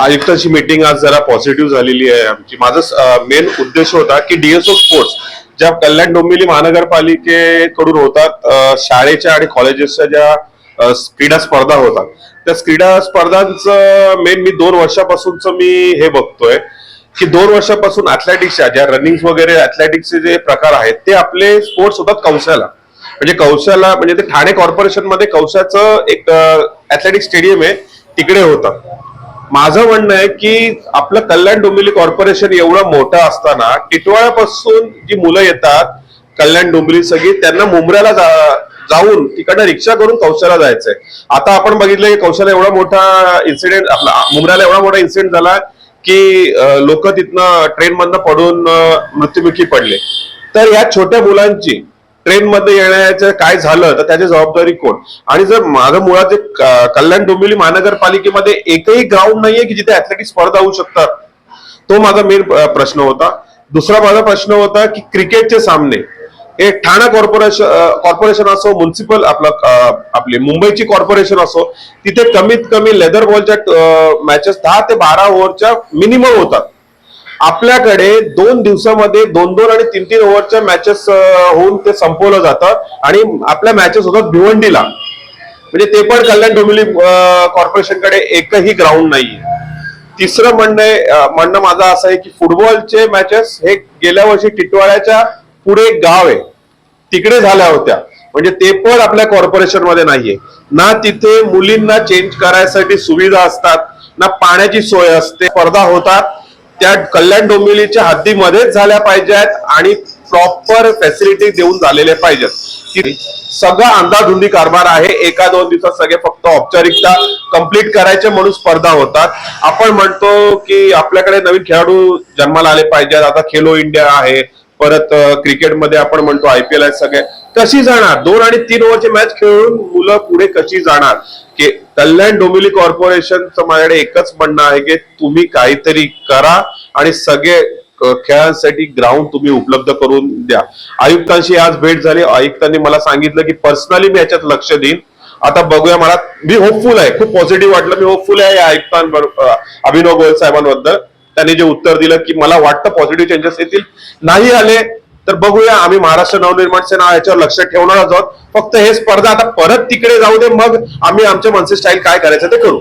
आयुक्तांची मीटिंग आज जरा पॉझिटिव्ह झालेली आहे आमची. माझा मेन उद्देश होता की डीएसओ स्पोर्ट्स ज्या कल्याण डोंबिवली महानगरपालिकेकडून होतात, शाळेच्या आणि कॉलेजेसच्या ज्या क्रीडा स्पर्धा होतात, त्या क्रीडा स्पर्धांचं मी 2 वर्षापासूनच मी हे बघतोय की 2 वर्षापासून ऍथलेटिक्सच्या ज्या रनिंग वगैरे ऍथलेटिक्सचे जे प्रकार आहेत ते आपले स्पोर्ट्स होतात कौशाला. म्हणजे कौशाला म्हणजे ते ठाणे कॉर्पोरेशन मध्ये कौशाचं एक ऍथलेटिक्स स्टेडियम आहे, तिकडे होतं. माझं म्हणणं आहे की आपलं कल्याण डोंबिवली कॉर्पोरेशन एवढं मोठं असताना टिटवाळ्यापासून जी मुलं येतात कल्याण डोंबिवली सगळी, त्यांना मुंब्र्याला जाऊन तिकडनं रिक्षा करून कौशाला जायचंय. आता आपण बघितलं की कौशाला एवढा मोठा इन्सिडेंट, आपला मुंब्र्याला एवढा मोठा इन्सिडेंट झाला की लोक तिथनं ट्रेन मधनं पडून मृत्युमुखी पडले. तर या छोट्या मुलांची ट्रेन मध्ये येण्याचं काय झालं तर त्याची जबाबदारी कोण? आणि जर माझं मुळात कल्याण डोंबिवली महानगरपालिकेमध्ये एकही ग्राउंड नाहीये की जिथे ऍथलेटिक्स स्पर्धा होऊ शकतात, तो माझा मेन प्रश्न होता. दुसरा माझा प्रश्न होता की क्रिकेटचे सामने हे ठाणा कॉर्पोरेशन असो, म्युन्सिपल आपली मुंबईची कॉर्पोरेशन असो, तिथे कमीत कमी लेदर बॉलच्या मॅचेस 10 ते 12 ओव्हरच्या मिनिमम होतात. आपल्याकडे 2 दिवसामध्ये 2-2 आणि 3-3 ओव्हरच्या मॅचेस होऊन ते संपवलं जातं आणि आपल्या मॅचेस होतात भिवंडीला. म्हणजे ते पण कल्याण डोंबिवली कॉर्पोरेशनकडे एकही ग्राउंड नाहीये. तिसरं म्हणणं माझं असं आहे की फुटबॉलचे मॅचेस हे गेल्या वर्षी टिटवाळ्याच्या पुढे एक गाव आहे तिकडे झाल्या होत्या, म्हणजे ते पण आपल्या कॉर्पोरेशन मध्ये नाहीये. ना तिथे मुलींना चेंज करायसाठी सुविधा असतात, ना पाण्याची सोय असते. स्पर्धा होतात त्या कल्याण डोंबिवलीच्या हद्दीमध्येच झाल्या पाहिजेत आणि प्रॉपर फॅसिलिटी देऊन झालेल्या पाहिजेत. सगळा अंधाधुंदी कारभार आहे. 1-2 दिवसात सगळे फक्त औपचारिकता कंप्लीट करायचे म्हणून स्पर्धा होतात. आपण म्हणतो की आपल्याकडे नवीन खेळाडू जन्माला आले पाहिजेत. आता खेलो इंडिया आहे, परत क्रिकेटमध्ये आपण म्हणतो IPL आहे. सगळे कशी जाणार? 2 आणि 3 ओव्हरची मॅच खेळून मुलं पुढे कशी जाणार? की कल्याण डोंबिवली कॉर्पोरेशनचं माझ्याकडे एकच म्हणणं आहे की तुम्ही काहीतरी करा आणि सगळे खेळांसाठी ग्राउंड तुम्ही उपलब्ध करून द्या. आयुक्तांशी आज भेट झाली. आयुक्तांनी मला सांगितलं की पर्सनली मी याच्यात लक्ष देईन. आता बघूया. मी होपफुल आहे, खूप पॉझिटिव्ह वाटलं. मी होपफुल आहे आयुक्तांबरोबर, अभिनव गोयल साहेबांबद्दल. त्यांनी जे उत्तर दिलं की मला वाटतं पॉझिटिव्ह चेंजेस येतील. नाही आले तर बघूया. आम्ही महाराष्ट्र नवनिर्माण सेना याच्यावर लक्ष ठेवणार आहोत. फक्त हे स्पर्धा आता परत तिकडे जाऊ दे, मग आम्ही आमच्या मनसे स्टाईल काय करायचं ते करू.